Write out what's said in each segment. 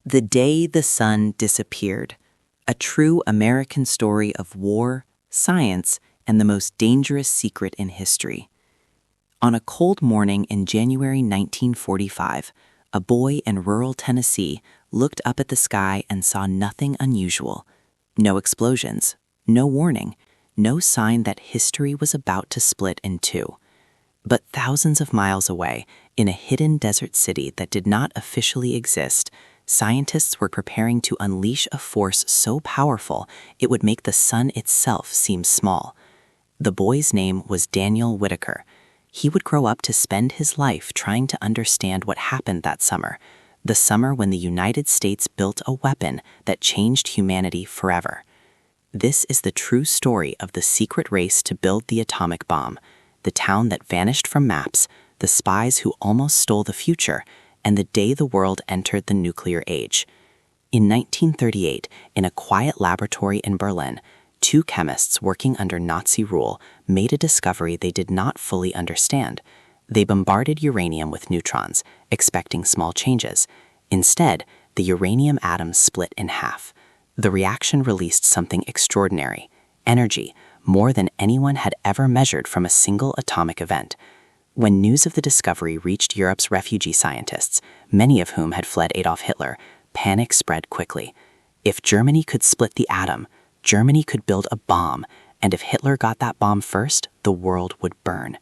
The Day the Sun Disappeared, a true American story of war, science, and the most dangerous secret in history. On a cold morning in January 1945, a boy in rural Tennessee looked up at the sky and saw nothing unusual. No explosions, no warning, no sign that history was about to split in two. But thousands of miles away, in a hidden desert city that did not officially exist, scientists were preparing to unleash a force so powerful it would make the sun itself seem small. The boy's name was Daniel Whitaker. He would grow up to spend his life trying to understand what happened that summer, the summer when the United States built a weapon that changed humanity forever. This is the true story of the secret race to build the atomic bomb, the town that vanished from maps, the spies who almost stole the future, and the day the world entered the nuclear age. In 1938, in a quiet laboratory in Berlin, two chemists working under Nazi rule made a discovery they did not fully understand. They bombarded uranium with neutrons, expecting small changes. Instead, the uranium atom split in half. The reaction released something extraordinary: energy, more than anyone had ever measured from a single atomic event. When news of the discovery reached Europe's refugee scientists, many of whom had fled Adolf Hitler, panic spread quickly. If Germany could split the atom, Germany could build a bomb, and if Hitler got that bomb first, the world would burn.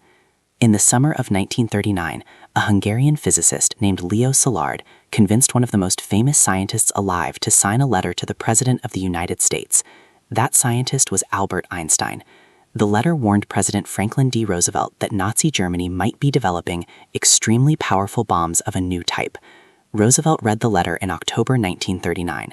In the summer of 1939, a Hungarian physicist named Leo Szilard convinced one of the most famous scientists alive to sign a letter to the President of the United States. That scientist was Albert Einstein. The letter warned President Franklin D. Roosevelt that Nazi Germany might be developing extremely powerful bombs of a new type. Roosevelt read the letter in October 1939.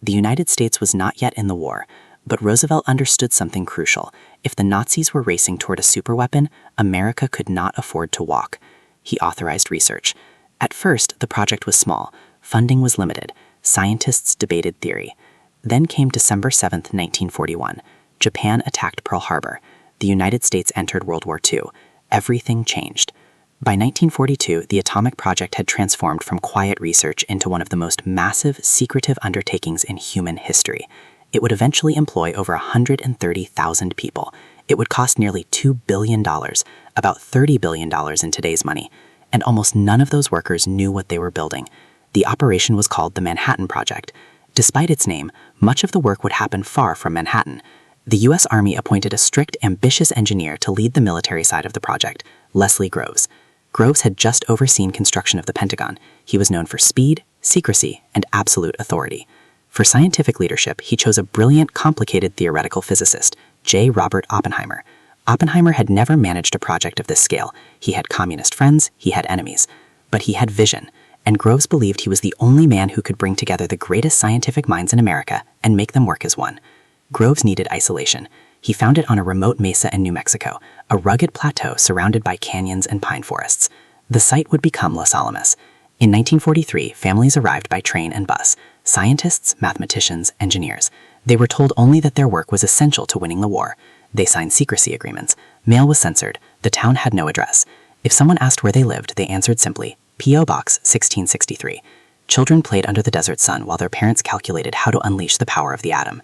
The United States was not yet in the war, but Roosevelt understood something crucial. If the Nazis were racing toward a superweapon, America could not afford to walk. He authorized research. At first, the project was small. Funding was limited. Scientists debated theory. Then came December 7, 1941. Japan attacked Pearl Harbor. The United States entered World War II. Everything changed. By 1942, the atomic project had transformed from quiet research into one of the most massive, secretive undertakings in human history. It would eventually employ over 130,000 people. It would cost nearly $2 billion, about $30 billion in today's money, and almost none of those workers knew what they were building. The operation was called the Manhattan Project. Despite its name, much of the work would happen far from Manhattan. The U.S. Army appointed a strict, ambitious engineer to lead the military side of the project, Leslie Groves. Groves had just overseen construction of the Pentagon. He was known for speed, secrecy, and absolute authority. For scientific leadership, he chose a brilliant, complicated theoretical physicist, J. Robert Oppenheimer. Oppenheimer had never managed a project of this scale. He had communist friends, he had enemies. But he had vision, and Groves believed he was the only man who could bring together the greatest scientific minds in America and make them work as one. Groves needed isolation. He found it on a remote mesa in New Mexico, a rugged plateau surrounded by canyons and pine forests. The site would become Los Alamos. In 1943, families arrived by train and bus: scientists, mathematicians, engineers. They were told only that their work was essential to winning the war. They signed secrecy agreements. Mail was censored. The town had no address. If someone asked where they lived, they answered simply, P.O. Box 1663. Children played under the desert sun while their parents calculated how to unleash the power of the atom.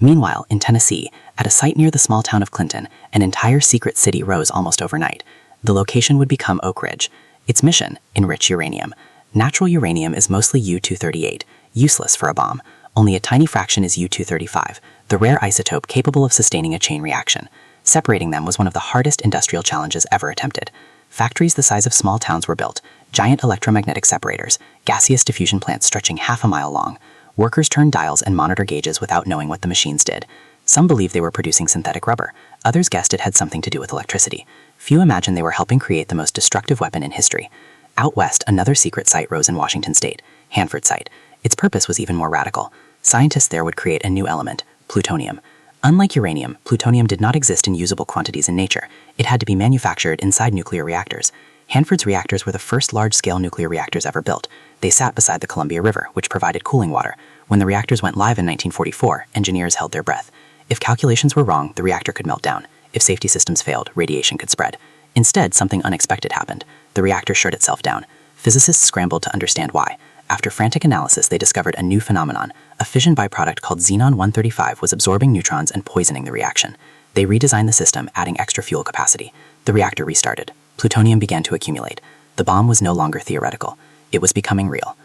Meanwhile, in Tennessee, at a site near the small town of Clinton, an entire secret city rose almost overnight. The location would become Oak Ridge. Its mission: enrich uranium. Natural uranium is mostly U-238, useless for a bomb. Only a tiny fraction is U-235, the rare isotope capable of sustaining a chain reaction. Separating them was one of the hardest industrial challenges ever attempted. Factories the size of small towns were built, giant electromagnetic separators, gaseous diffusion plants stretching half a mile long. Workers turned dials and monitor gauges without knowing what the machines did. Some believed they were producing synthetic rubber. Others guessed it had something to do with electricity. Few imagined they were helping create the most destructive weapon in history. Out west, another secret site rose in Washington state, Hanford Site. Its purpose was even more radical. Scientists there would create a new element: plutonium. Unlike uranium, plutonium did not exist in usable quantities in nature. It had to be manufactured inside nuclear reactors. Hanford's reactors were the first large-scale nuclear reactors ever built. They sat beside the Columbia River, which provided cooling water. When the reactors went live in 1944, engineers held their breath. If calculations were wrong, the reactor could melt down. If safety systems failed, radiation could spread. Instead, something unexpected happened. The reactor shut itself down. Physicists scrambled to understand why. After frantic analysis, they discovered a new phenomenon. A fission byproduct called xenon-135 was absorbing neutrons and poisoning the reaction. They redesigned the system, adding extra fuel capacity. The reactor restarted. Plutonium began to accumulate. The bomb was no longer theoretical. It was becoming real.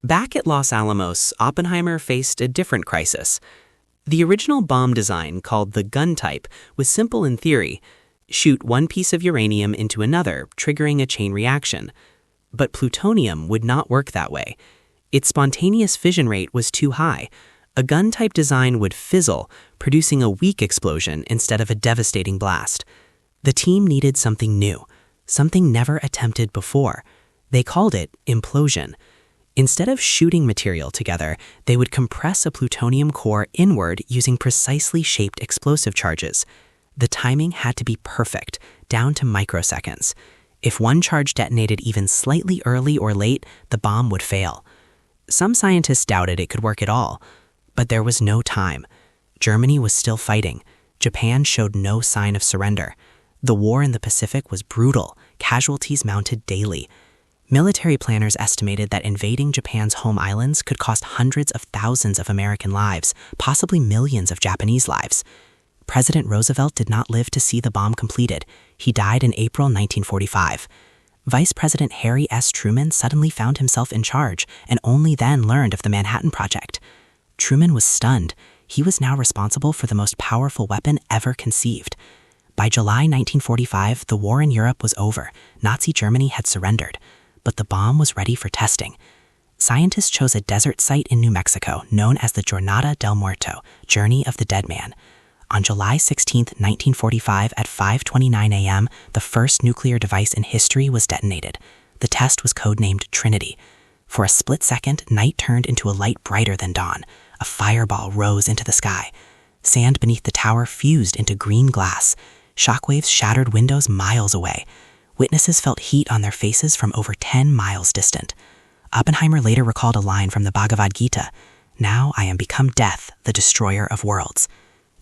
Back at Los Alamos, Oppenheimer faced a different crisis. The original bomb design, called the gun type, was simple in theory. Shoot one piece of uranium into another, triggering a chain reaction. But plutonium would not work that way. Its spontaneous fission rate was too high. A gun-type design would fizzle, producing a weak explosion instead of a devastating blast. The team needed something new, something never attempted before. They called it implosion. Instead of shooting material together, they would compress a plutonium core inward using precisely shaped explosive charges. The timing had to be perfect, down to microseconds. If one charge detonated even slightly early or late, the bomb would fail. Some scientists doubted it could work at all, but there was no time. Germany was still fighting. Japan showed no sign of surrender. The war in the Pacific was brutal, casualties mounted daily. Military planners estimated that invading Japan's home islands could cost hundreds of thousands of American lives, possibly millions of Japanese lives. President Roosevelt did not live to see the bomb completed. He died in April 1945. Vice President Harry S. Truman suddenly found himself in charge and only then learned of the Manhattan Project. Truman was stunned. He was now responsible for the most powerful weapon ever conceived. By July 1945, the war in Europe was over. Nazi Germany had surrendered, but the bomb was ready for testing. Scientists chose a desert site in New Mexico known as the Jornada del Muerto, Journey of the Dead Man. On July 16, 1945, at 5:29 a.m., the first nuclear device in history was detonated. The test was codenamed Trinity. For a split second, night turned into a light brighter than dawn. A fireball rose into the sky. Sand beneath the tower fused into green glass. Shockwaves shattered windows miles away. Witnesses felt heat on their faces from over 10 miles distant. Oppenheimer later recalled a line from the Bhagavad Gita, "Now I am become death, the destroyer of worlds."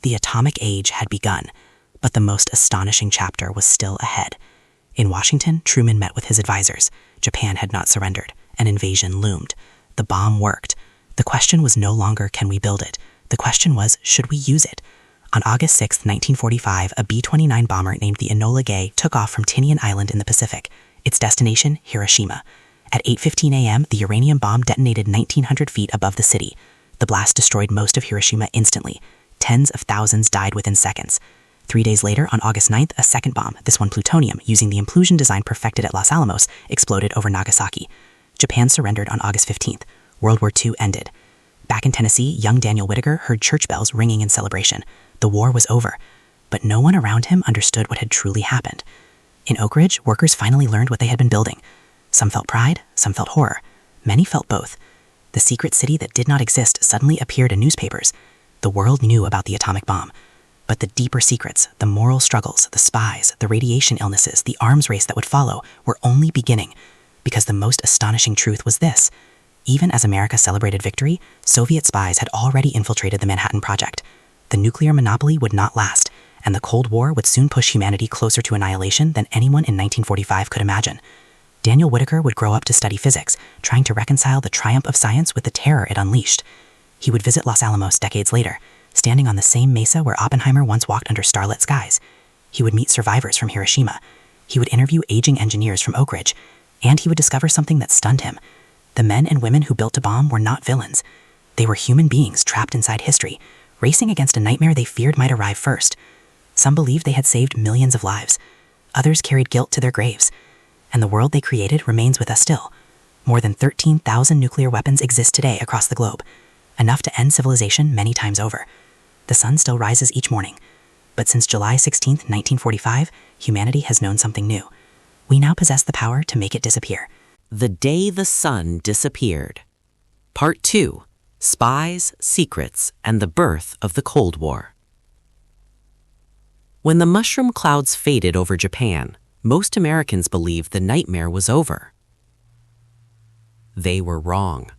The atomic age had begun, but the most astonishing chapter was still ahead. In Washington, Truman met with his advisors. Japan had not surrendered. An invasion loomed. The bomb worked. The question was no longer, can we build it? The question was, should we use it? On August 6, 1945, a B-29 bomber named the Enola Gay took off from Tinian Island in the Pacific. Its destination, Hiroshima. At 8:15 a.m., the uranium bomb detonated 1,900 feet above the city. The blast destroyed most of Hiroshima instantly. Tens of thousands died within seconds. 3 days later, on August 9th, a second bomb, this one plutonium, using the implosion design perfected at Los Alamos, exploded over Nagasaki. Japan surrendered on August 15th. World War II ended. Back in Tennessee, young Daniel Whittaker heard church bells ringing in celebration. The war was over, but no one around him understood what had truly happened. In Oak Ridge, workers finally learned what they had been building. Some felt pride, some felt horror. Many felt both. The secret city that did not exist suddenly appeared in newspapers. The world knew about the atomic bomb. But the deeper secrets, the moral struggles, the spies, the radiation illnesses, the arms race that would follow, were only beginning. Because the most astonishing truth was this. Even as America celebrated victory, Soviet spies had already infiltrated the Manhattan Project. The nuclear monopoly would not last, and the Cold War would soon push humanity closer to annihilation than anyone in 1945 could imagine. Daniel Whittaker would grow up to study physics, trying to reconcile the triumph of science with the terror it unleashed. He would visit Los Alamos decades later, standing on the same mesa where Oppenheimer once walked under starlit skies. He would meet survivors from Hiroshima. He would interview aging engineers from Oak Ridge, and he would discover something that stunned him. The men and women who built a bomb were not villains. They were human beings trapped inside history, racing against a nightmare they feared might arrive first. Some believed they had saved millions of lives. Others carried guilt to their graves. And the world they created remains with us still. More than 13,000 nuclear weapons exist today across the globe, enough to end civilization many times over. The sun still rises each morning. But since July 16, 1945, humanity has known something new. We now possess the power to make it disappear. The Day the Sun Disappeared. Part 2. Spies, Secrets, and the Birth of the Cold War. When the mushroom clouds faded over Japan, most Americans believed the nightmare was over. They were wrong.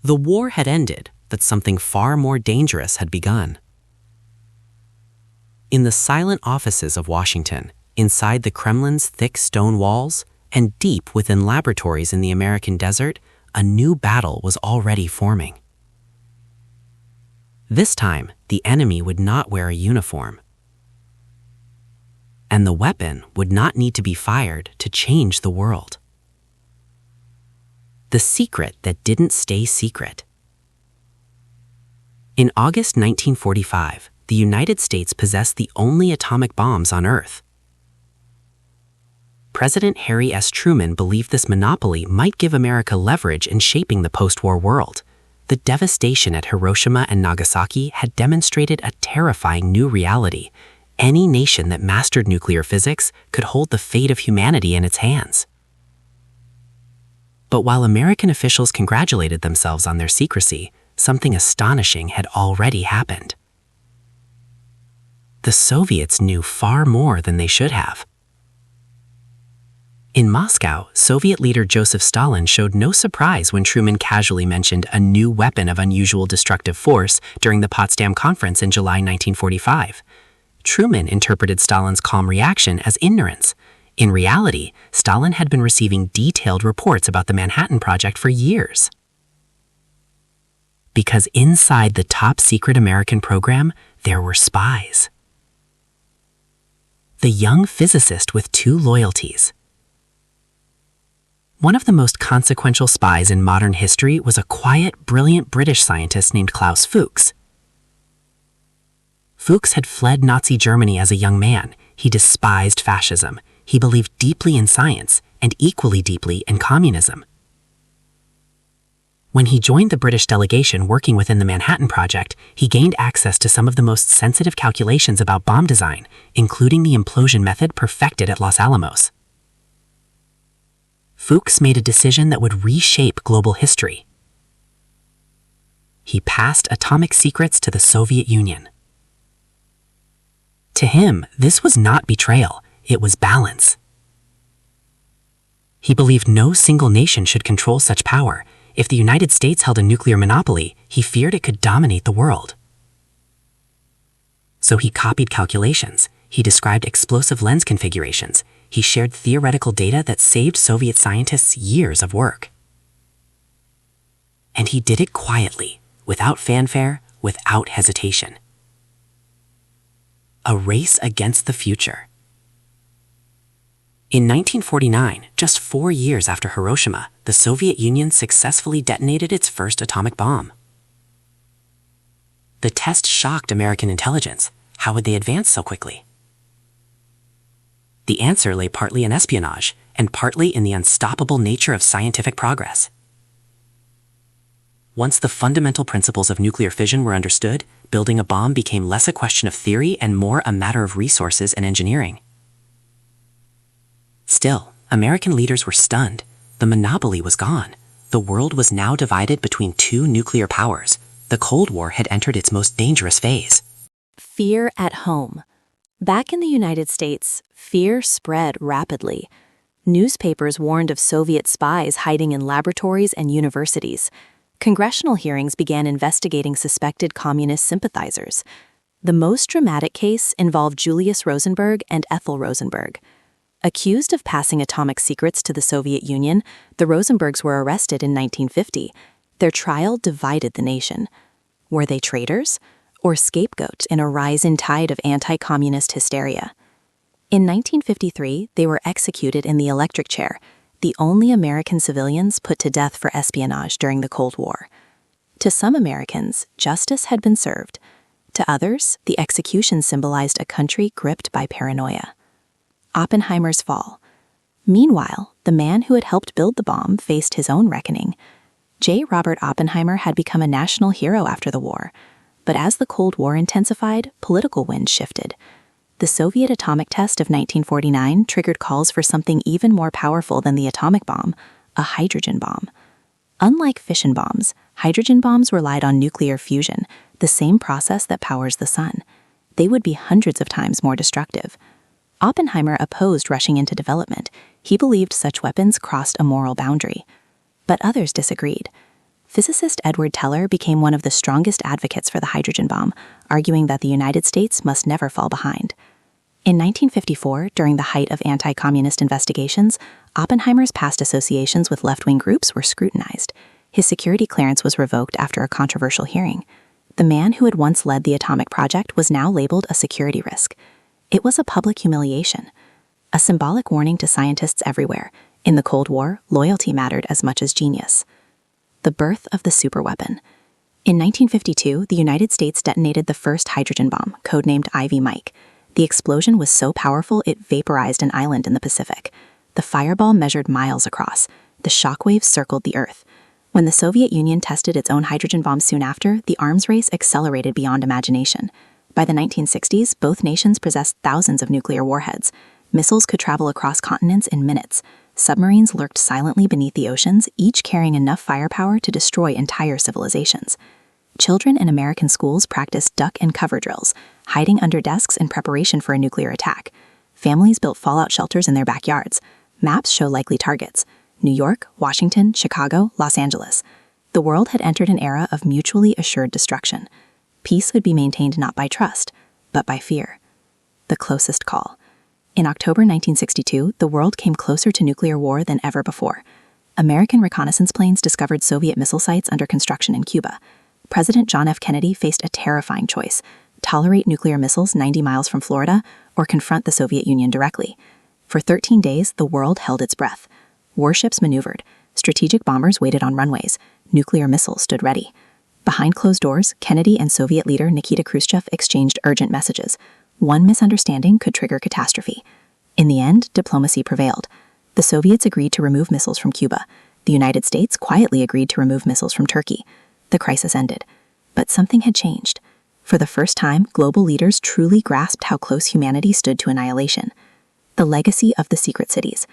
The war had ended, but something far more dangerous had begun. In the silent offices of Washington, inside the Kremlin's thick stone walls, and deep within laboratories in the American desert, a new battle was already forming. This time, the enemy would not wear a uniform, and the weapon would not need to be fired to change the world. The secret that didn't stay secret. In August 1945, the United States possessed the only atomic bombs on Earth. President Harry S. Truman believed this monopoly might give America leverage in shaping the post-war world. The devastation at Hiroshima and Nagasaki had demonstrated a terrifying new reality. Any nation that mastered nuclear physics could hold the fate of humanity in its hands. But while American officials congratulated themselves on their secrecy, something astonishing had already happened. The Soviets knew far more than they should have. In Moscow, Soviet leader Joseph Stalin showed no surprise when Truman casually mentioned a new weapon of unusual destructive force during the Potsdam Conference in July 1945. Truman interpreted Stalin's calm reaction as ignorance. In reality, Stalin had been receiving detailed reports about the Manhattan Project for years. Because inside the top-secret American program, there were spies. The young physicist with two loyalties. One of the most consequential spies in modern history was a quiet, brilliant British scientist named Klaus Fuchs. Fuchs had fled Nazi Germany as a young man. He despised fascism. He believed deeply in science and equally deeply in communism. When he joined the British delegation working within the Manhattan Project, he gained access to some of the most sensitive calculations about bomb design, including the implosion method perfected at Los Alamos. Fuchs made a decision that would reshape global history. He passed atomic secrets to the Soviet Union. To him, this was not betrayal, it was balance. He believed no single nation should control such power. If the United States held a nuclear monopoly, he feared it could dominate the world. So he copied calculations. He described explosive lens configurations. He shared theoretical data that saved Soviet scientists years of work. And he did it quietly, without fanfare, without hesitation. A race against the future. In 1949, just 4 years after Hiroshima, the Soviet Union successfully detonated its first atomic bomb. The test shocked American intelligence. How would they advance so quickly? The answer lay partly in espionage and partly in the unstoppable nature of scientific progress. Once the fundamental principles of nuclear fission were understood, building a bomb became less a question of theory and more a matter of resources and engineering. Still, American leaders were stunned. The monopoly was gone. The world was now divided between two nuclear powers. The Cold War had entered its most dangerous phase. Fear at home. Back in the United States, fear spread rapidly. Newspapers warned of Soviet spies hiding in laboratories and universities. Congressional hearings began investigating suspected communist sympathizers. The most dramatic case involved Julius Rosenberg and Ethel Rosenberg. Accused of passing atomic secrets to the Soviet Union, the Rosenbergs were arrested in 1950. Their trial divided the nation. Were they traitors or scapegoats in a rising tide of anti-communist hysteria? In 1953, they were executed in the electric chair, the only American civilians put to death for espionage during the Cold War. To some Americans, justice had been served. To others, the execution symbolized a country gripped by paranoia. Oppenheimer's fall. Meanwhile, the man who had helped build the bomb faced his own reckoning. J. Robert Oppenheimer had become a national hero after the war. But as the Cold War intensified, political winds shifted. The Soviet atomic test of 1949 triggered calls for something even more powerful than the atomic bomb, a hydrogen bomb. Unlike fission bombs, hydrogen bombs relied on nuclear fusion, the same process that powers the sun. They would be hundreds of times more destructive. Oppenheimer opposed rushing into development. He believed such weapons crossed a moral boundary. But others disagreed. Physicist Edward Teller became one of the strongest advocates for the hydrogen bomb, arguing that the United States must never fall behind. In 1954, during the height of anti-communist investigations, Oppenheimer's past associations with left-wing groups were scrutinized. His security clearance was revoked after a controversial hearing. The man who had once led the atomic project was now labeled a security risk. It was a public humiliation, a symbolic warning to scientists everywhere. In the Cold War, loyalty mattered as much as genius. The birth of the superweapon. In 1952, the United States detonated the first hydrogen bomb, codenamed Ivy Mike. The explosion was so powerful it vaporized an island in the Pacific. The fireball measured miles across. The shockwaves circled the Earth. When the Soviet Union tested its own hydrogen bomb soon after, the arms race accelerated beyond imagination. By the 1960s, both nations possessed thousands of nuclear warheads. Missiles could travel across continents in minutes. Submarines lurked silently beneath the oceans, each carrying enough firepower to destroy entire civilizations. Children in American schools practiced duck and cover drills, hiding under desks in preparation for a nuclear attack. Families built fallout shelters in their backyards. Maps show likely targets: New York, Washington, Chicago, Los Angeles. The world had entered an era of mutually assured destruction. Peace would be maintained not by trust, but by fear. The closest call. In October 1962, the world came closer to nuclear war than ever before. American reconnaissance planes discovered Soviet missile sites under construction in Cuba. President John F. Kennedy faced a terrifying choice: tolerate nuclear missiles 90 miles from Florida or confront the Soviet Union directly. For 13 days, the world held its breath. Warships maneuvered. Strategic bombers waited on runways. Nuclear missiles stood ready. Behind closed doors, Kennedy and Soviet leader Nikita Khrushchev exchanged urgent messages. One misunderstanding could trigger catastrophe. In the end, diplomacy prevailed. The Soviets agreed to remove missiles from Cuba. The United States quietly agreed to remove missiles from Turkey. The crisis ended. But something had changed. For the first time, global leaders truly grasped how close humanity stood to annihilation. The legacy of the secret cities.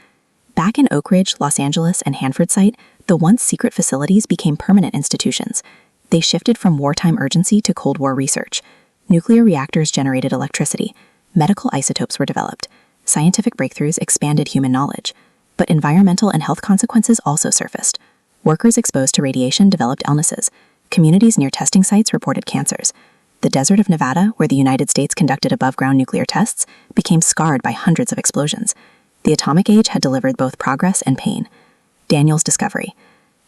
Back in Oak Ridge, Los Angeles, and Hanford site, the once secret facilities became permanent institutions. They shifted from wartime urgency to Cold War research. Nuclear reactors generated electricity. Medical isotopes were developed. Scientific breakthroughs expanded human knowledge. But environmental and health consequences also surfaced. Workers exposed to radiation developed illnesses. Communities near testing sites reported cancers. The desert of Nevada, where the United States conducted above-ground nuclear tests, became scarred by hundreds of explosions. The atomic age had delivered both progress and pain. Daniel's discovery.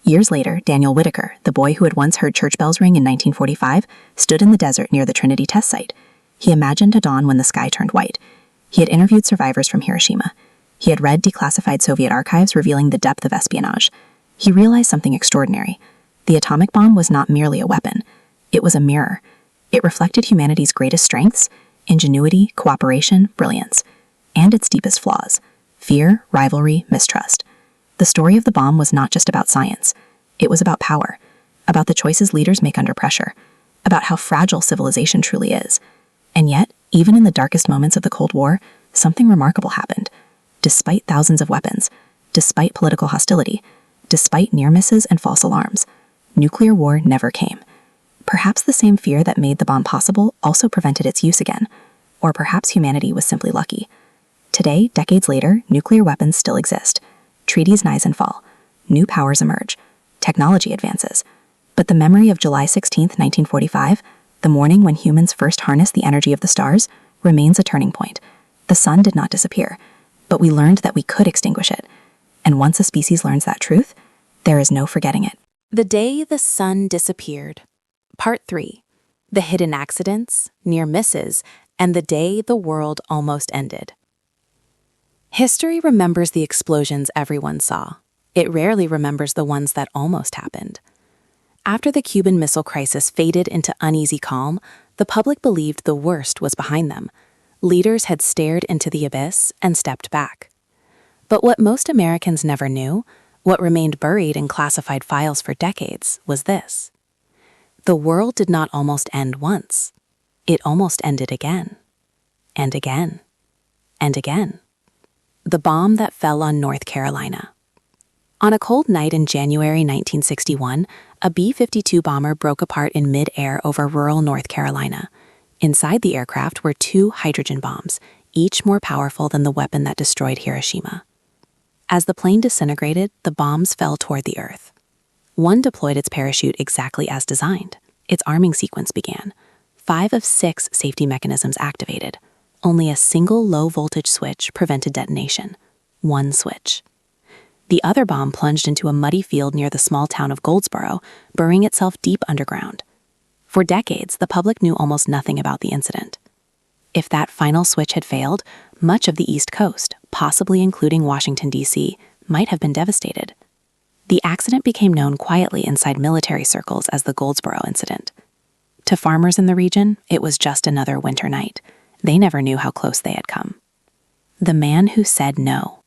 Years later, Daniel Whitaker, the boy who had once heard church bells ring in 1945, stood in the desert near the Trinity test site. He imagined a dawn when the sky turned white. He had interviewed survivors from Hiroshima. He had read declassified Soviet archives revealing the depth of espionage. He realized something extraordinary. The atomic bomb was not merely a weapon. It was a mirror. It reflected humanity's greatest strengths: ingenuity, cooperation, brilliance, and its deepest flaws: fear, rivalry, mistrust. The story of the bomb was not just about science. It was about power, about the choices leaders make under pressure, about how fragile civilization truly is. And yet, even in the darkest moments of the Cold War, something remarkable happened. Despite thousands of weapons, despite political hostility, despite near misses and false alarms, nuclear war never came. Perhaps the same fear that made the bomb possible also prevented its use again. Or perhaps humanity was simply lucky. Today, decades later, nuclear weapons still exist. Treaties rise and fall. New powers emerge. Technology advances. But the memory of July 16, 1945, the morning when humans first harnessed the energy of the stars, remains a turning point. The sun did not disappear, but we learned that we could extinguish it. And once a species learns that truth, there is no forgetting it. The Day the Sun Disappeared. Part 3. The Hidden Accidents, Near Misses, and the Day the World Almost Ended. History remembers the explosions everyone saw. It rarely remembers the ones that almost happened. After the Cuban Missile Crisis faded into uneasy calm, the public believed the worst was behind them. Leaders had stared into the abyss and stepped back. But what most Americans never knew, what remained buried in classified files for decades, was this. The world did not almost end once. It almost ended again. And again. And again. The bomb that fell on North Carolina. On a cold night in January 1961, a B-52 bomber broke apart in mid-air over rural North Carolina. Inside the aircraft were 2 hydrogen bombs, each more powerful than the weapon that destroyed Hiroshima. As the plane disintegrated, the bombs fell toward the earth. One deployed its parachute exactly as designed. Its arming sequence began. 5 of 6 safety mechanisms activated. Only a single low-voltage switch prevented detonation. One switch. The other bomb plunged into a muddy field near the small town of Goldsboro, burying itself deep underground. For decades, the public knew almost nothing about the incident. If that final switch had failed, much of the East Coast, possibly including Washington, D.C., might have been devastated. The accident became known quietly inside military circles as the Goldsboro incident. To farmers in the region, it was just another winter night. They never knew how close they had come. The man who said no.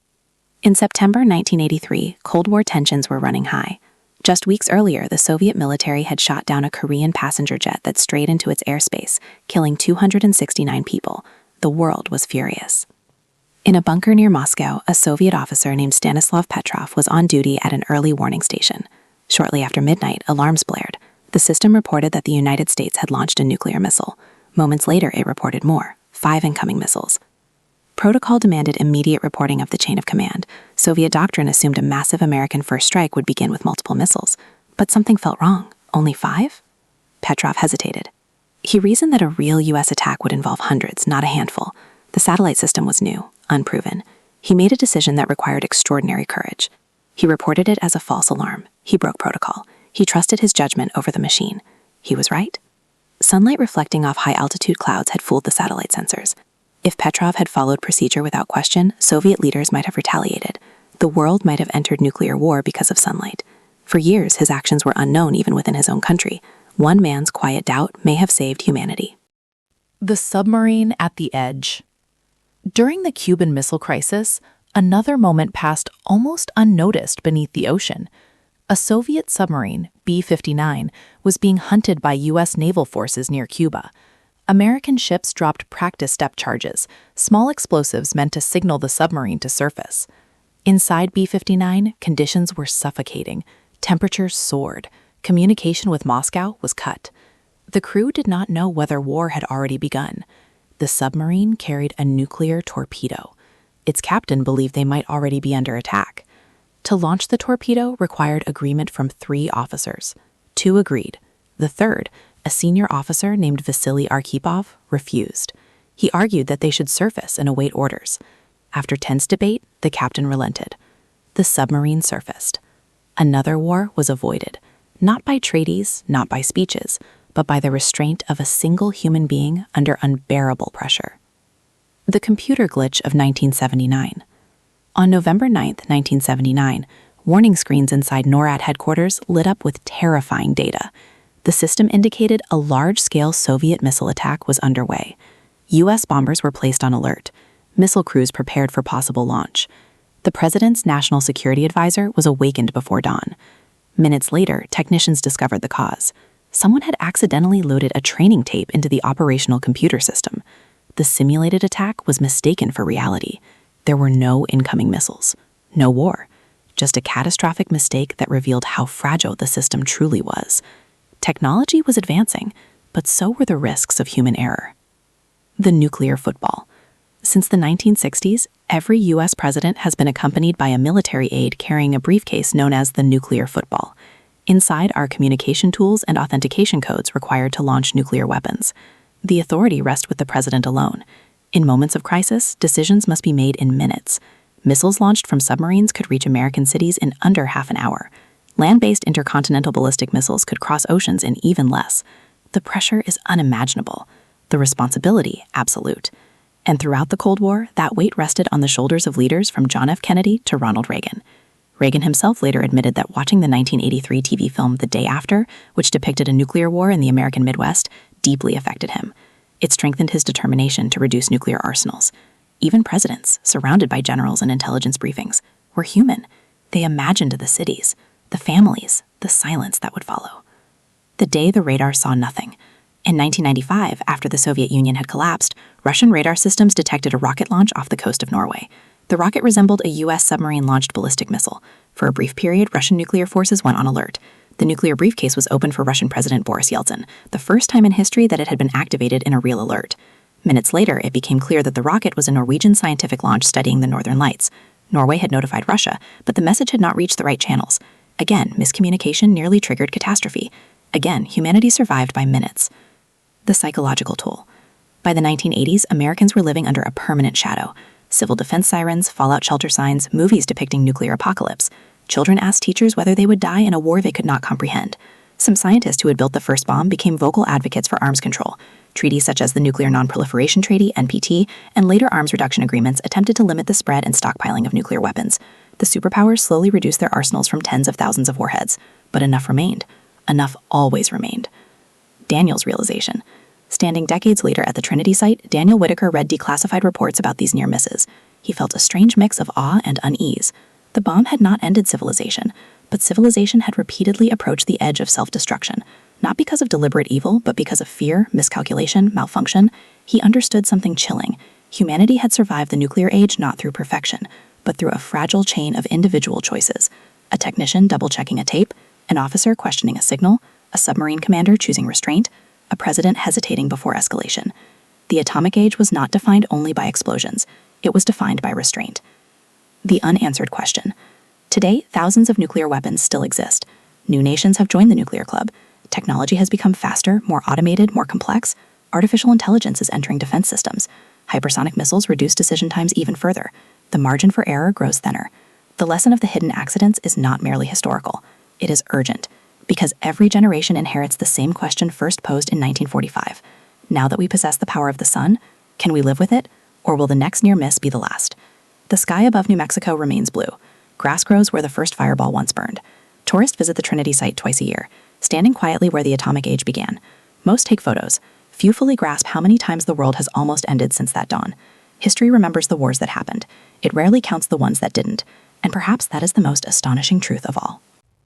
In September 1983, Cold War tensions were running high. Just weeks earlier, the Soviet military had shot down a Korean passenger jet that strayed into its airspace, killing 269 people. The world was furious. In a bunker near Moscow, a Soviet officer named Stanislav Petrov was on duty at an early warning station. Shortly after midnight, alarms blared. The system reported that the United States had launched a nuclear missile. Moments later, it reported more, 5 incoming missiles. Protocol demanded immediate reporting of the chain of command. Soviet doctrine assumed a massive American first strike would begin with multiple missiles. But something felt wrong. Only 5? Petrov hesitated. He reasoned that a real U.S. attack would involve hundreds, not a handful. The satellite system was new, unproven. He made a decision that required extraordinary courage. He reported it as a false alarm. He broke protocol. He trusted his judgment over the machine. He was right. Sunlight reflecting off high-altitude clouds had fooled the satellite sensors. If Petrov had followed procedure without question, Soviet leaders might have retaliated. The world might have entered nuclear war because of sunlight. For years, his actions were unknown even within his own country. One man's quiet doubt may have saved humanity. The submarine at the edge. During the Cuban Missile Crisis, another moment passed almost unnoticed beneath the ocean. A Soviet submarine, B-59, was being hunted by U.S. naval forces near Cuba. American ships dropped practice depth charges, small explosives meant to signal the submarine to surface. Inside B-59, conditions were suffocating. Temperatures soared. Communication with Moscow was cut. The crew did not know whether war had already begun. The submarine carried a nuclear torpedo. Its captain believed they might already be under attack. To launch the torpedo required agreement from 3 officers. 2 agreed. The third, a senior officer named Vasily Arkhipov, refused. He argued that they should surface and await orders. After tense debate, the captain relented. The submarine surfaced. Another war was avoided, not by treaties, not by speeches, but by the restraint of a single human being under unbearable pressure. The computer glitch of 1979. On November 9, 1979, warning screens inside NORAD headquarters lit up with terrifying data. The system indicated a large-scale Soviet missile attack was underway. U.S. bombers were placed on alert. Missile crews prepared for possible launch. The president's national security advisor was awakened before dawn. Minutes later, technicians discovered the cause. Someone had accidentally loaded a training tape into the operational computer system. The simulated attack was mistaken for reality. There were no incoming missiles. No war. Just a catastrophic mistake that revealed how fragile the system truly was. Technology was advancing, but so were the risks of human error. The nuclear football. Since the 1960s, every U.S. president has been accompanied by a military aide carrying a briefcase known as the nuclear football. Inside are communication tools and authentication codes required to launch nuclear weapons. The authority rests with the president alone. In moments of crisis, decisions must be made in minutes. Missiles launched from submarines could reach American cities in under half an hour. Land-based intercontinental ballistic missiles could cross oceans in even less. The pressure is unimaginable. The responsibility, absolute. And throughout the Cold War, that weight rested on the shoulders of leaders from John F. Kennedy to Ronald Reagan. Reagan himself later admitted that watching the 1983 TV film The Day After, which depicted a nuclear war in the American Midwest, deeply affected him. It strengthened his determination to reduce nuclear arsenals. Even presidents, surrounded by generals and intelligence briefings, were human. They imagined the cities, the families, the silence that would follow. The day the radar saw nothing. In 1995, after the Soviet Union had collapsed, Russian radar systems detected a rocket launch off the coast of Norway. The rocket resembled a U.S. submarine-launched ballistic missile. For a brief period, Russian nuclear forces went on alert. The nuclear briefcase was opened for Russian President Boris Yeltsin, the first time in history that it had been activated in a real alert. Minutes later, it became clear that the rocket was a Norwegian scientific launch studying the Northern Lights. Norway had notified Russia, but the message had not reached the right channels. Again, miscommunication nearly triggered catastrophe. Again, humanity survived by minutes. The psychological toll. By the 1980s, Americans were living under a permanent shadow. Civil defense sirens, fallout shelter signs, movies depicting nuclear apocalypse. Children asked teachers whether they would die in a war they could not comprehend. Some scientists who had built the first bomb became vocal advocates for arms control. Treaties such as the Nuclear Non-Proliferation Treaty, NPT, and later arms reduction agreements attempted to limit the spread and stockpiling of nuclear weapons. The superpowers slowly reduced their arsenals from tens of thousands of warheads. But enough remained. Enough always remained. Daniel's realization. Standing decades later at the Trinity site, Daniel Whitaker read declassified reports about these near misses. He felt a strange mix of awe and unease. The bomb had not ended civilization, but civilization had repeatedly approached the edge of self-destruction. Not because of deliberate evil, but because of fear, miscalculation, malfunction. He understood something chilling. Humanity had survived the nuclear age not through perfection, but through a fragile chain of individual choices. A technician double-checking a tape, an officer questioning a signal, a submarine commander choosing restraint, a president hesitating before escalation. The atomic age was not defined only by explosions. It was defined by restraint. The unanswered question. Today, thousands of nuclear weapons still exist. New nations have joined the nuclear club. Technology has become faster, more automated, more complex. Artificial intelligence is entering defense systems. Hypersonic missiles reduce decision times even further. The margin for error grows thinner. The lesson of the hidden accidents is not merely historical. It is urgent, because every generation inherits the same question first posed in 1945. Now that we possess the power of the sun, can we live with it, or will the next near miss be the last? The sky above New Mexico remains blue. Grass grows where the first fireball once burned. Tourists visit the Trinity site twice a year, standing quietly where the atomic age began. Most take photos. Few fully grasp how many times the world has almost ended since that dawn. History remembers the wars that happened. It rarely counts the ones that didn't. And perhaps that is the most astonishing truth of all.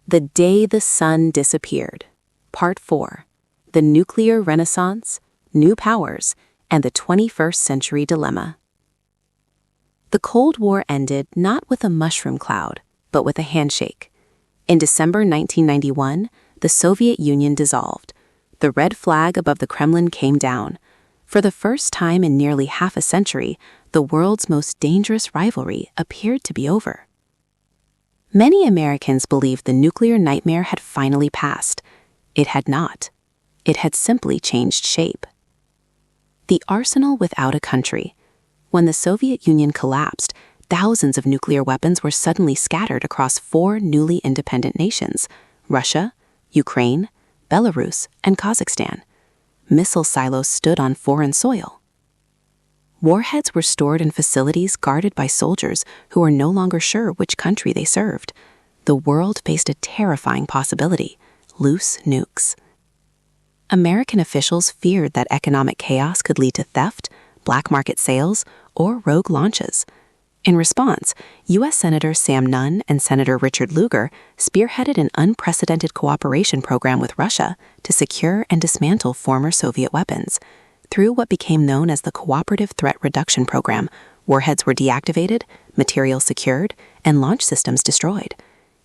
The Day the Sun Disappeared. Part 4. The Nuclear Renaissance, New Powers, and the 21st Century Dilemma. The Cold War ended not with a mushroom cloud, but with a handshake. In December 1991, the Soviet Union dissolved. The red flag above the Kremlin came down. For the first time in nearly half a century, the world's most dangerous rivalry appeared to be over. Many Americans believed the nuclear nightmare had finally passed. It had not. It had simply changed shape. The arsenal without a country. When the Soviet Union collapsed, thousands of nuclear weapons were suddenly scattered across 4 newly independent nations: Russia, Ukraine, Belarus, and Kazakhstan. Missile silos stood on foreign soil. Warheads were stored in facilities guarded by soldiers who were no longer sure which country they served. The world faced a terrifying possibility: loose nukes. American officials feared that economic chaos could lead to theft, black market sales, or rogue launches. In response, U.S. Senator Sam Nunn and Senator Richard Lugar spearheaded an unprecedented cooperation program with Russia to secure and dismantle former Soviet weapons. Through what became known as the Cooperative Threat Reduction Program, warheads were deactivated, materials secured, and launch systems destroyed.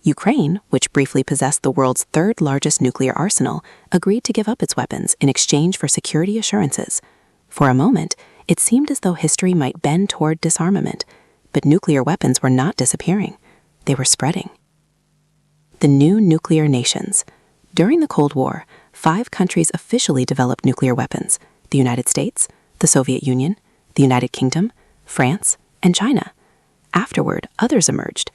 Ukraine, which briefly possessed the world's 3rd largest nuclear arsenal, agreed to give up its weapons in exchange for security assurances. For a moment, it seemed as though history might bend toward disarmament, but nuclear weapons were not disappearing. They were spreading. The new nuclear nations. During the Cold War, 5 countries officially developed nuclear weapons: the United States, the Soviet Union, the United Kingdom, France, and China. Afterward, others emerged.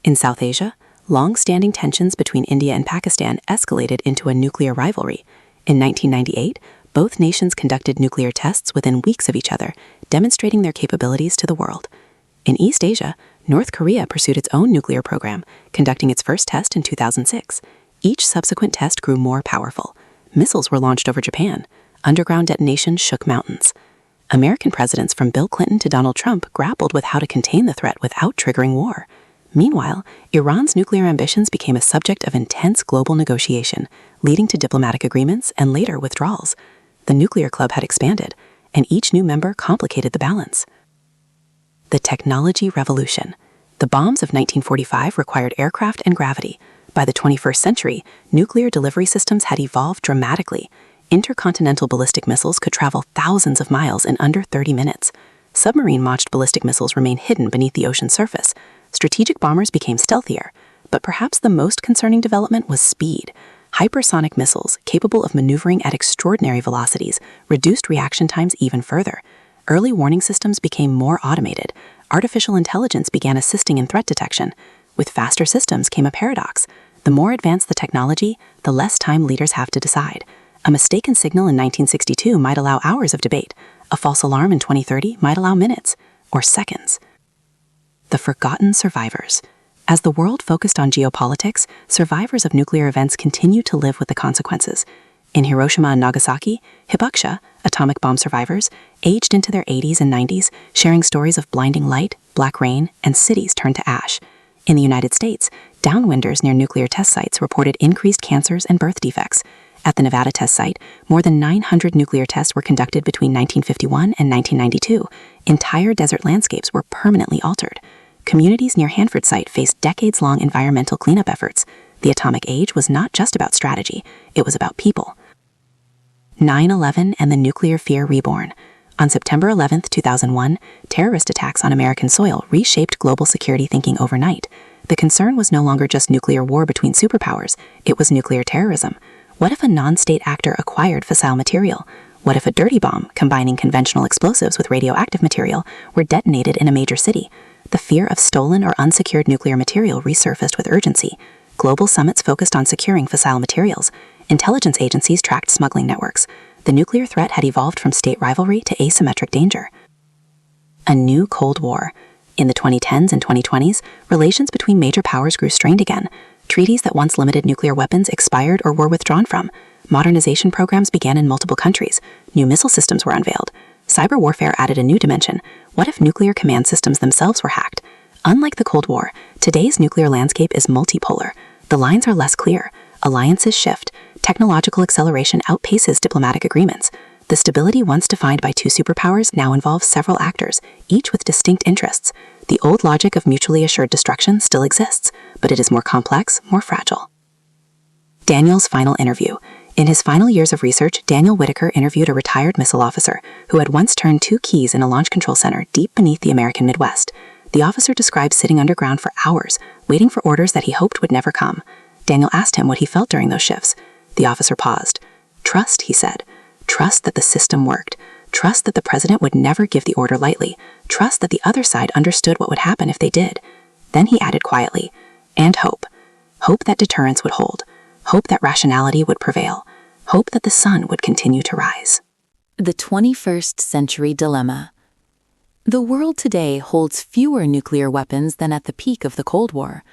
In South Asia, long-standing tensions between India and Pakistan escalated into a nuclear rivalry. In 1998, both nations conducted nuclear tests within weeks of each other, demonstrating their capabilities to the world. In East Asia, North Korea pursued its own nuclear program, conducting its first test in 2006. Each subsequent test grew more powerful. Missiles were launched over Japan. Underground detonations shook mountains. American presidents from Bill Clinton to Donald Trump grappled with how to contain the threat without triggering war. Meanwhile, Iran's nuclear ambitions became a subject of intense global negotiation, leading to diplomatic agreements and later withdrawals. The nuclear club had expanded, and each new member complicated the balance. The technology revolution. The bombs of 1945 required aircraft and gravity. By the 21st century, nuclear delivery systems had evolved dramatically. Intercontinental ballistic missiles could travel thousands of miles in under 30 minutes. Submarine-launched ballistic missiles remain hidden beneath the ocean's surface. Strategic bombers became stealthier, but perhaps the most concerning development was speed. Hypersonic missiles, capable of maneuvering at extraordinary velocities, reduced reaction times even further. Early warning systems became more automated. Artificial intelligence began assisting in threat detection. With faster systems came a paradox. The more advanced the technology, the less time leaders have to decide. A mistaken signal in 1962 might allow hours of debate. A false alarm in 2030 might allow minutes or seconds. The forgotten survivors. As the world focused on geopolitics, survivors of nuclear events continue to live with the consequences. In Hiroshima and Nagasaki, hibakusha, atomic bomb survivors, aged into their 80s and 90s, sharing stories of blinding light, black rain, and cities turned to ash. In the United States, downwinders near nuclear test sites reported increased cancers and birth defects. At the Nevada test site, more than 900 nuclear tests were conducted between 1951 and 1992. Entire desert landscapes were permanently altered. Communities near Hanford site faced decades-long environmental cleanup efforts. The atomic age was not just about strategy, it was about people. 9/11 and the nuclear fear reborn. On September 11, 2001, terrorist attacks on American soil reshaped global security thinking overnight. The concern was no longer just nuclear war between superpowers, it was nuclear terrorism. What if a non-state actor acquired fissile material? What if a dirty bomb, combining conventional explosives with radioactive material, were detonated in a major city? The fear of stolen or unsecured nuclear material resurfaced with urgency. Global summits focused on securing fissile materials. Intelligence agencies tracked smuggling networks. The nuclear threat had evolved from state rivalry to asymmetric danger. A new Cold War. In the 2010s and 2020s, relations between major powers grew strained again. Treaties that once limited nuclear weapons expired or were withdrawn from. Modernization programs began in multiple countries. New missile systems were unveiled. Cyber warfare added a new dimension. What if nuclear command systems themselves were hacked? Unlike the Cold War, today's nuclear landscape is multipolar. The lines are less clear. Alliances shift. Technological acceleration outpaces diplomatic agreements. The stability once defined by two superpowers now involves several actors, each with distinct interests. The old logic of mutually assured destruction still exists, but it is more complex, more fragile. Daniel's final interview. In his final years of research, Daniel Whitaker interviewed a retired missile officer who had once turned two keys in a launch control center deep beneath the American Midwest. The officer described sitting underground for hours, waiting for orders that he hoped would never come. Daniel asked him what he felt during those shifts. The officer paused. "Trust," he said. "Trust that the system worked. Trust that the president would never give the order lightly. Trust that the other side understood what would happen if they did." Then he added quietly, "And hope. Hope that deterrence would hold. Hope that rationality would prevail. Hope that the sun would continue to rise." The 21st Century Dilemma. The world today holds fewer nuclear weapons than at the peak of the Cold War,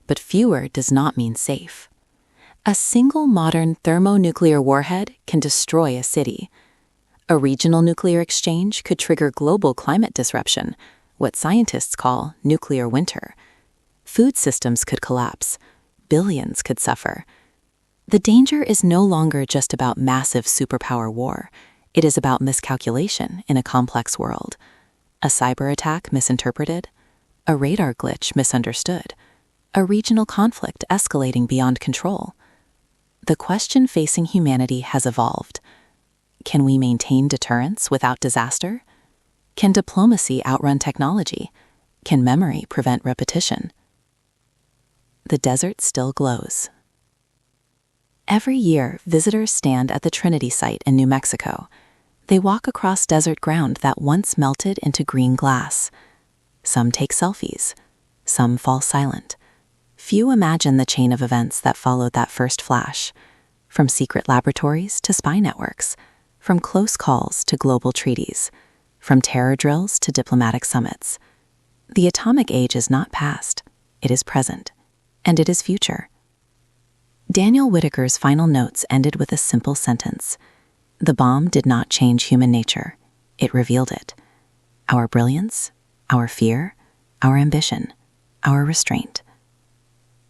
but fewer does not mean safe. A single modern thermonuclear warhead can destroy a city. A regional nuclear exchange could trigger global climate disruption, what scientists call nuclear winter. Food systems could collapse. Billions could suffer. The danger is no longer just about massive superpower war. It is about miscalculation in a complex world. A cyber attack misinterpreted, a radar glitch misunderstood, a regional conflict escalating beyond control. The question facing humanity has evolved. Can we maintain deterrence without disaster? Can diplomacy outrun technology? Can memory prevent repetition? The desert still glows. Every year, visitors stand at the Trinity site in New Mexico. They walk across desert ground that once melted into green glass. Some take selfies. Some fall silent. Few imagine the chain of events that followed that first flash, from secret laboratories to spy networks, from close calls to global treaties, from terror drills to diplomatic summits. The atomic age is not past, it is present, and it is future. Daniel Whitaker's final notes ended with a simple sentence. The bomb did not change human nature, it revealed it. Our brilliance, our fear, our ambition, our restraint.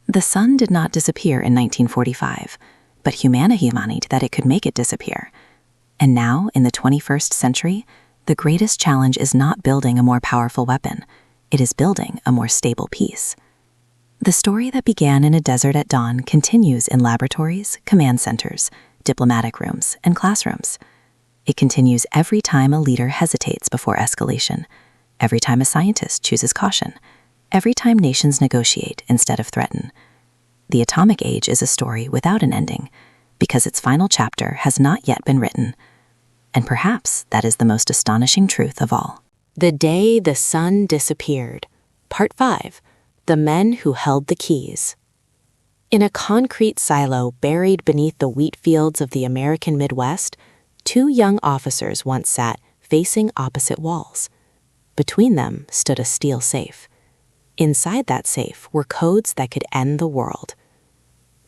The sun did not disappear in 1945, but humanity that it could make it disappear. And now, in the 21st century, the greatest challenge is not building a more powerful weapon, it is building a more stable peace. The story that began in a desert at dawn continues in laboratories, command centers, diplomatic rooms, and classrooms. It continues every time a leader hesitates before escalation, every time a scientist chooses caution, every time nations negotiate instead of threaten. the atomic age is a story without an ending, because its final chapter has not yet been written. And perhaps that is the most astonishing truth of all. The Day the Sun Disappeared. Part 5. The Men Who Held the Keys. In a concrete silo buried beneath the wheat fields of the American Midwest, two young officers once sat facing opposite walls. Between them stood a steel safe. Inside that safe were codes that could end the world.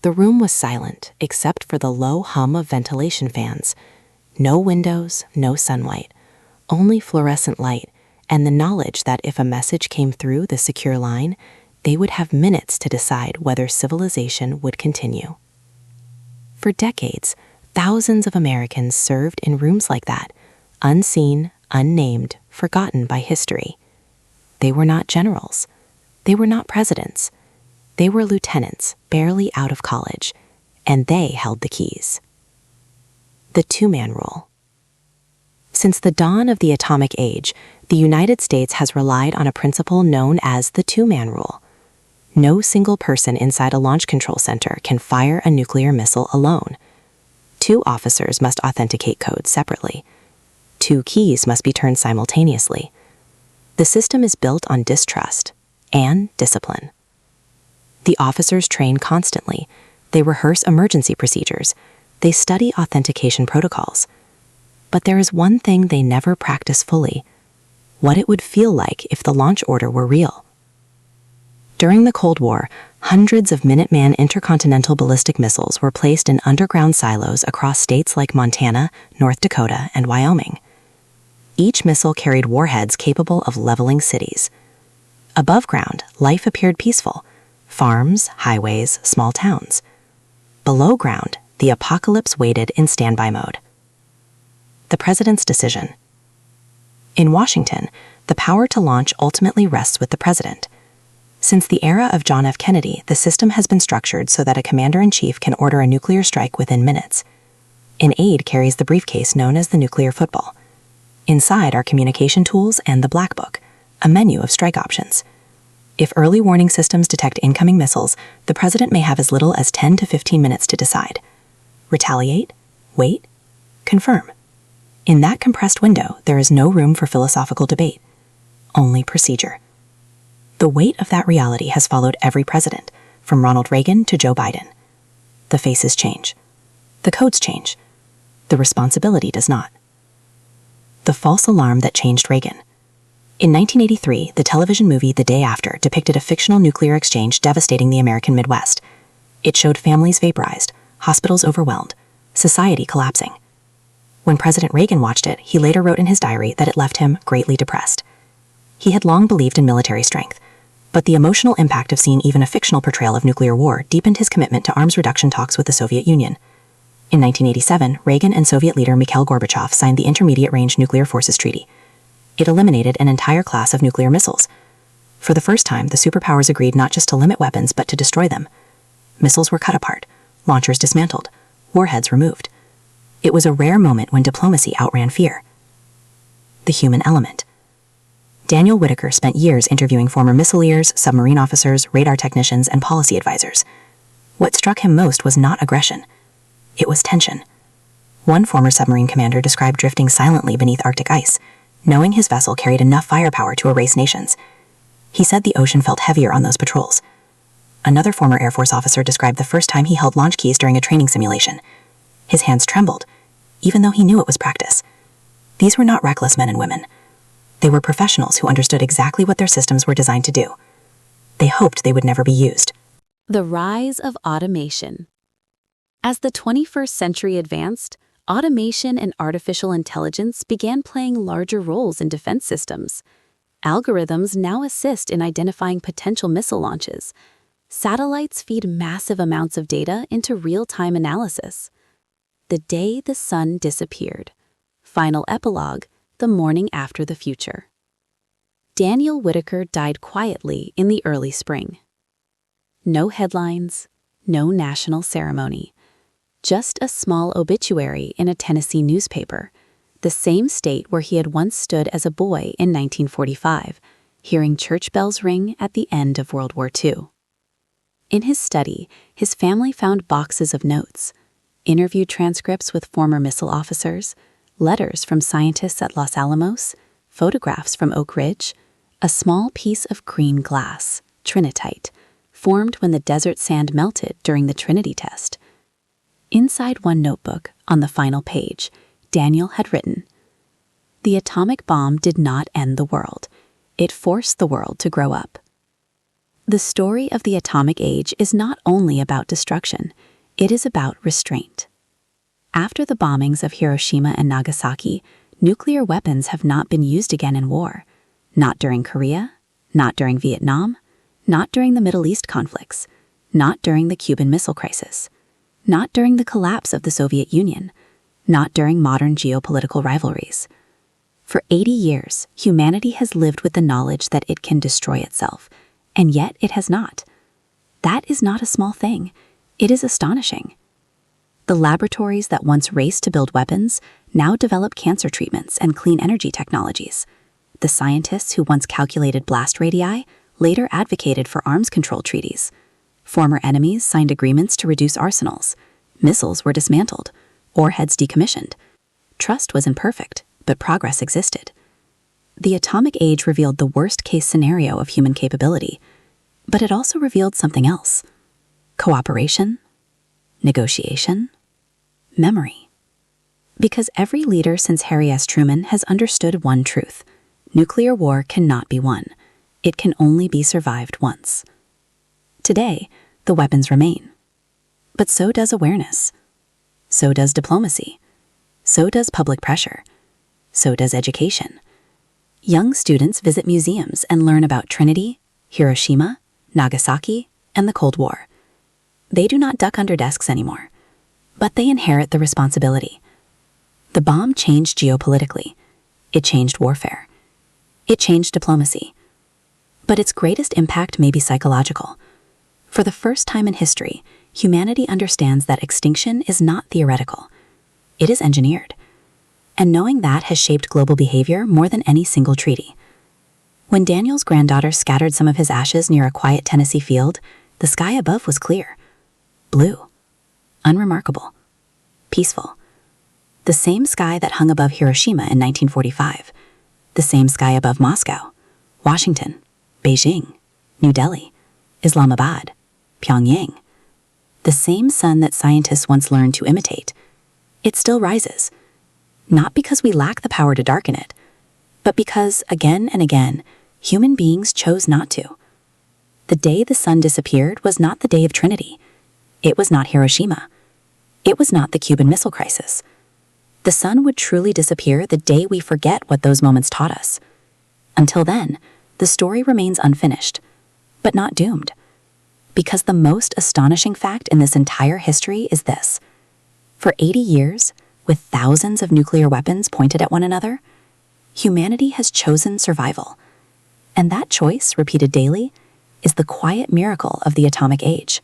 The room was silent except for the low hum of ventilation fans. No windows, no sunlight, only fluorescent light and the knowledge that if a message came through the secure line, they would have minutes to decide whether civilization would continue. For decades, thousands of Americans served in rooms like that, unseen, unnamed, forgotten by history. They were not generals. They were not presidents. They were lieutenants, barely out of college, and they held the keys. The two-man rule. Since the dawn of the atomic age, the United States has relied on a principle known as the two-man rule. No single person inside a launch control center can fire a nuclear missile alone. Two officers must authenticate codes separately. Two keys must be turned simultaneously. The system is built on distrust and discipline. The officers train constantly. They rehearse emergency procedures. They study authentication protocols. But there is one thing they never practice fully: what it would feel like if the launch order were real. During the Cold War, hundreds of Minuteman intercontinental ballistic missiles were placed in underground silos across states like Montana, North Dakota, and Wyoming. Each missile carried warheads capable of leveling cities. Above ground, life appeared peaceful: farms, highways, small towns. Below ground, the apocalypse waited in standby mode. The President's Decision. In Washington, the power to launch ultimately rests with the President. Since the era of John F. Kennedy, the system has been structured so that a commander-in-chief can order a nuclear strike within minutes. An aide carries the briefcase known as the nuclear football. Inside are communication tools and the Black Book, a menu of strike options. If early warning systems detect incoming missiles, the President may have as little as 10 to 15 minutes to decide. Retaliate? Wait? Confirm? In that compressed window, there is no room for philosophical debate, only procedure. The weight of that reality has followed every president, from Ronald Reagan to Joe Biden. The faces change. The codes change. The responsibility does not. The false alarm that changed Reagan. In 1983, the television movie The Day After depicted a fictional nuclear exchange devastating the American Midwest. It showed families vaporized, hospitals overwhelmed, society collapsing. When President Reagan watched it, he later wrote in his diary that it left him greatly depressed. He had long believed in military strength, but the emotional impact of seeing even a fictional portrayal of nuclear war deepened his commitment to arms reduction talks with the Soviet Union. In 1987, Reagan and Soviet leader Mikhail Gorbachev signed the Intermediate-Range Nuclear Forces Treaty. It eliminated an entire class of nuclear missiles. For the first time, the superpowers agreed not just to limit weapons but to destroy them. Missiles were cut apart, launchers dismantled, warheads removed. It was a rare moment when diplomacy outran fear. The human element. Daniel Whitaker spent years interviewing former missileers, submarine officers, radar technicians, and policy advisors. What struck him most was not aggression. It was tension. One former submarine commander described drifting silently beneath Arctic ice, knowing his vessel carried enough firepower to erase nations. He said the ocean felt heavier on those patrols. Another former Air Force officer described the first time he held launch keys during a training simulation. His hands trembled, even though he knew it was practice. These were not reckless men and women. They were professionals who understood exactly what their systems were designed to do. They hoped they would never be used. The rise of automation. As the 21st century advanced, automation and artificial intelligence began playing larger roles in defense systems. Algorithms now assist in identifying potential missile launches. Satellites feed massive amounts of data into real-time analysis. The Day the Sun Disappeared. Final epilogue, the morning after the future. Daniel Whitaker died quietly in the early spring. No headlines, no national ceremony. Just a small obituary in a Tennessee newspaper, the same state where he had once stood as a boy in 1945, hearing church bells ring at the end of World War II. In his study, his family found boxes of notes, interview transcripts with former missile officers, letters from scientists at Los Alamos, photographs from Oak Ridge, a small piece of green glass, trinitite, formed when the desert sand melted during the Trinity test. Inside one notebook, on the final page, Daniel had written, "The atomic bomb did not end the world. It forced the world to grow up." The story of the atomic age is not only about destruction, it is about restraint. After the bombings of Hiroshima and Nagasaki, nuclear weapons have not been used again in war. Not during Korea, not during Vietnam, not during the Middle East conflicts, not during the Cuban Missile Crisis, not during the collapse of the Soviet Union, not during modern geopolitical rivalries. For 80 years, humanity has lived with the knowledge that it can destroy itself, and yet it has not. That is not a small thing. It is astonishing. The laboratories that once raced to build weapons now develop cancer treatments and clean energy technologies. The scientists who once calculated blast radii later advocated for arms control treaties. Former enemies signed agreements to reduce arsenals. Missiles were dismantled, warheads decommissioned. Trust was imperfect, but progress existed. The atomic age revealed the worst-case scenario of human capability, but it also revealed something else: cooperation, negotiation, memory. Because every leader since Harry S. Truman has understood one truth: nuclear war cannot be won. It can only be survived once. Today, the weapons remain. But so does awareness. So does diplomacy. So does public pressure. So does education. Young students visit museums and learn about Trinity, Hiroshima, Nagasaki, and the Cold War. They do not duck under desks anymore, but they inherit the responsibility. The bomb changed geopolitically. It changed warfare. It changed diplomacy. But its greatest impact may be psychological. For the first time in history, humanity understands that extinction is not theoretical. It is engineered. And knowing that has shaped global behavior more than any single treaty. When Daniel's granddaughter scattered some of his ashes near a quiet Tennessee field, the sky above was clear, blue, unremarkable, peaceful. The same sky that hung above Hiroshima in 1945, the same sky above Moscow, Washington, Beijing, New Delhi, Islamabad, Pyongyang. The same sun that scientists once learned to imitate. It still rises. Not because we lack the power to darken it, but because, again and again, human beings chose not to. The day the sun disappeared was not the day of Trinity. It was not Hiroshima. It was not the Cuban Missile Crisis. The sun would truly disappear the day we forget what those moments taught us. Until then, the story remains unfinished, but not doomed. Because the most astonishing fact in this entire history is this: for 80 years, with thousands of nuclear weapons pointed at one another, humanity has chosen survival. And that choice, repeated daily, is the quiet miracle of the atomic age.